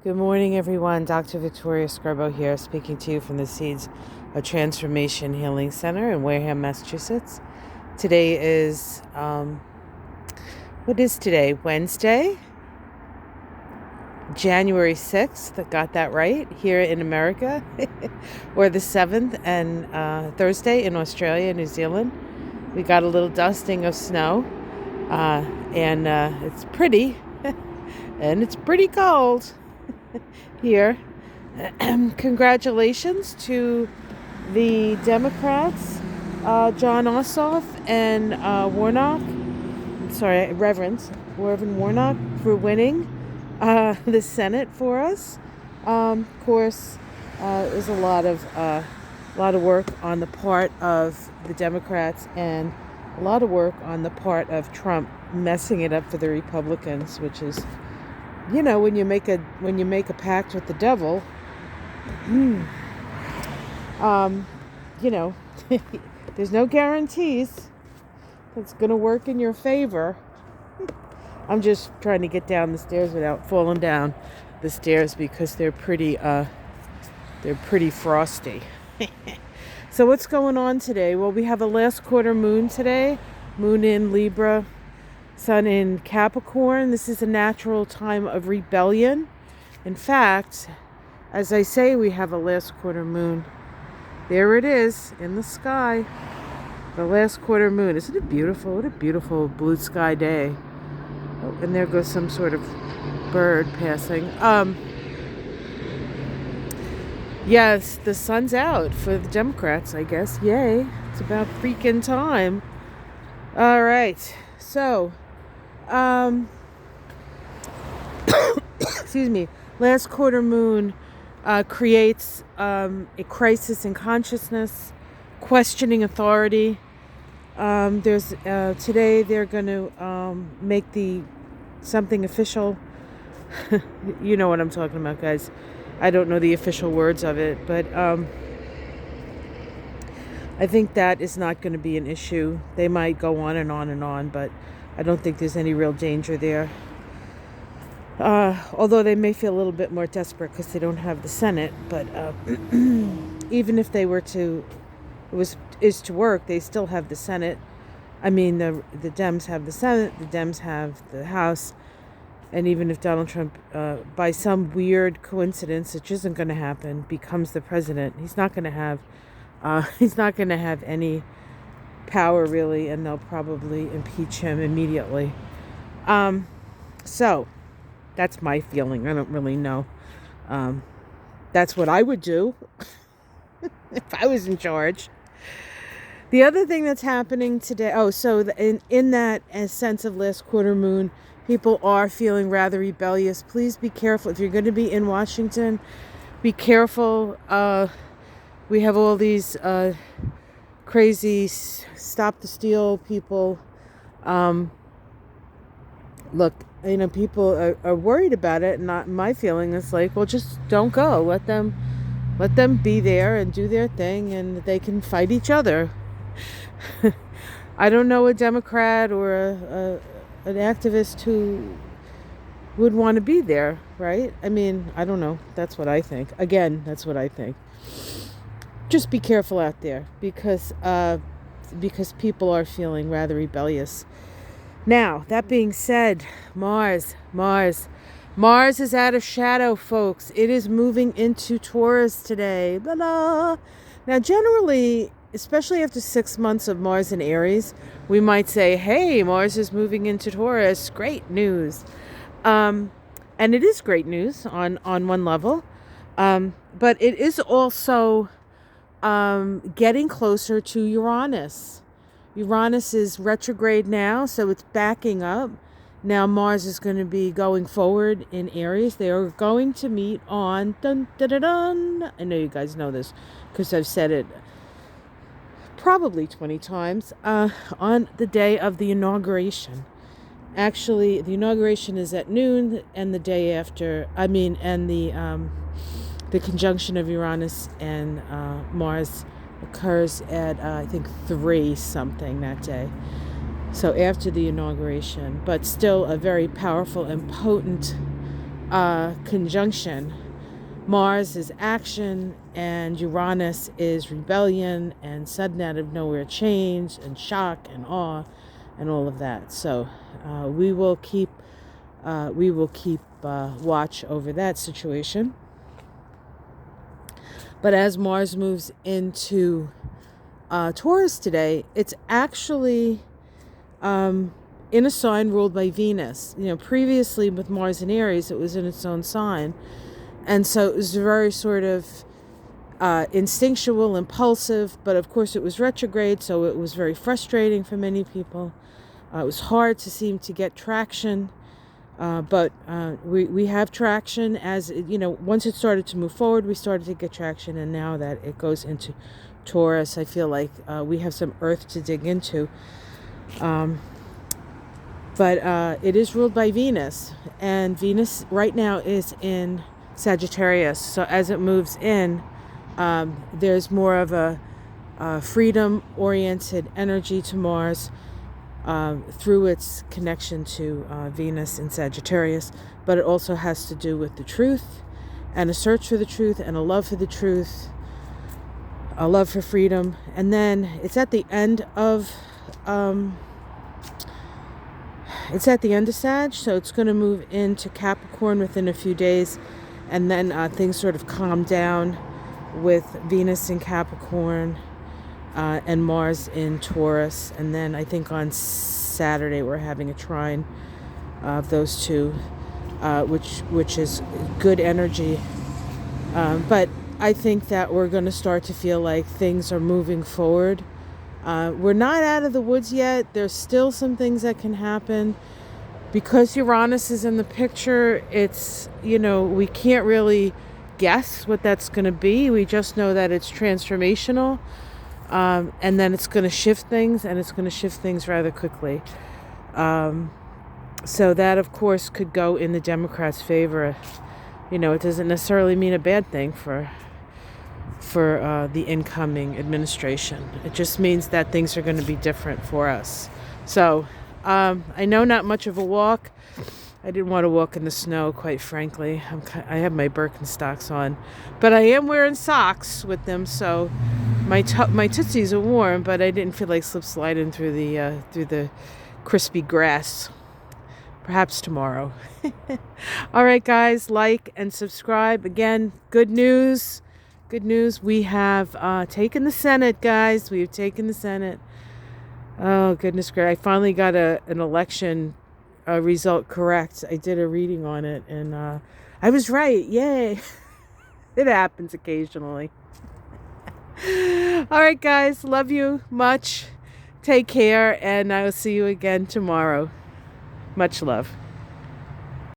Good morning, everyone. Dr. Victoria Scarbo here, speaking to you from the Seeds of Transformation Healing Center in Wareham, Massachusetts. Today is, what is today? Wednesday, January 6th. I got that right here in America, or the 7th, and Thursday in Australia, New Zealand. We got a little dusting of snow, and it's pretty, and it's pretty cold here. Congratulations to the Democrats, John Ossoff and Reverend Warnock, for winning the Senate for us. Of course, there's a lot of work on the part of the Democrats and a lot of work on the part of Trump messing it up for the Republicans, which is, when you make a pact with the devil, there's no guarantees it's going to work in your favor. I'm just trying to get down the stairs without falling down the stairs because they're pretty frosty. So what's going on today? Well, we have a last quarter moon today. Moon in Libra, Sun in Capricorn. This is a natural time of rebellion. In fact, as I say, we have a last quarter moon. There it is in the sky. The last quarter moon. Isn't it beautiful? What a beautiful blue sky day. Oh, and there goes some sort of bird passing. Yes, the sun's out for the Democrats, I guess. Yay. It's about freaking time. All right. So, excuse me. Last quarter moon creates a crisis in consciousness, questioning authority. Today they're going to make something official. You know what I'm talking about, guys. I don't know the official words of it, but I think that is not going to be an issue. They might go on and on and on, but I don't think there's any real danger there. Although they may feel a little bit more desperate because they don't have the Senate, but even if they were to work, they still have the Senate. I mean, the Dems have the Senate, the Dems have the House, and even if Donald Trump, by some weird coincidence, which isn't going to happen, becomes the president, he's not going to have any power really, and they'll probably impeach him immediately. So that's my feeling. I don't really know. That's what I would do if I was in charge. The other thing that's happening today, in that sense of last quarter moon, people are feeling rather rebellious. Please be careful. If you're going to be in Washington, be careful. We have all these crazy stop the steal people. Look, people are worried about it. Not my feeling is like, well, just don't go. Let them be there and do their thing, and they can fight each other. I don't know a Democrat or an activist who would want to be there, right? I mean, I don't know. That's what I think. Again, that's what I think. Just be careful out there because people are feeling rather rebellious. Now, that being said, Mars is out of shadow, folks. It is moving into Taurus today. Blah, blah. Now, generally, especially after 6 months of Mars in Aries, we might say, hey, Mars is moving into Taurus. Great news. And it is great news on one level. But it is also getting closer to Uranus. Uranus is retrograde now, so it's backing up. Now Mars is going to be going forward in Aries. They are going to meet on, dun, dun, dun, dun. I know you guys know this because I've said it probably 20 times, on the day of the inauguration. Actually, the inauguration is at noon, and the day after, and the conjunction of Uranus and Mars occurs at, I think, 3 something that day. So after the inauguration, but still a very powerful and potent conjunction. Mars is action, and Uranus is rebellion and sudden out of nowhere change and shock and awe and all of that. So we will keep watch over that situation. But as Mars moves into Taurus today, it's actually in a sign ruled by Venus. Previously with Mars in Aries, it was in its own sign. And so it was very sort of instinctual, impulsive, but of course it was retrograde, so it was very frustrating for many people. It was hard to seem to get traction, but we have traction once it started to move forward, we started to get traction, and now that it goes into Taurus, I feel like we have some earth to dig into. But it is ruled by Venus, and Venus right now is in Sagittarius. So as it moves in, there's more of a freedom-oriented energy to Mars through its connection to Venus in Sagittarius. But it also has to do with the truth and a search for the truth and a love for the truth, a love for freedom. And then it's at the end of Sag, so it's going to move into Capricorn within a few days, and then things sort of calm down with Venus in Capricorn and Mars in Taurus. And then I think on Saturday we're having a trine of those two, which is good energy. But I think that we're going to start to feel like things are moving forward. We're not out of the woods yet. There's still some things that can happen. Because Uranus is in the picture, it's, we can't really guess what that's going to be. We just know that it's transformational. And then it's going to shift things, and it's going to shift things rather quickly. So that, of course, could go in the Democrats' favor. It doesn't necessarily mean a bad thing for the incoming administration. It just means that things are going to be different for us. So I know not much of a walk. I didn't want to walk in the snow, quite frankly. I have my Birkenstocks on, but I am wearing socks with them, so my tootsies are warm. But I didn't feel like slip sliding through the crispy grass. Perhaps tomorrow. All right, guys, like and subscribe. Again, good news. Good news. We have taken the Senate, guys. We have taken the Senate. Oh, goodness gracious. I finally got an election result correct. I did a reading on it, and I was right. Yay. It happens occasionally. All right, guys. Love you much. Take care, and I will see you again tomorrow. Much love.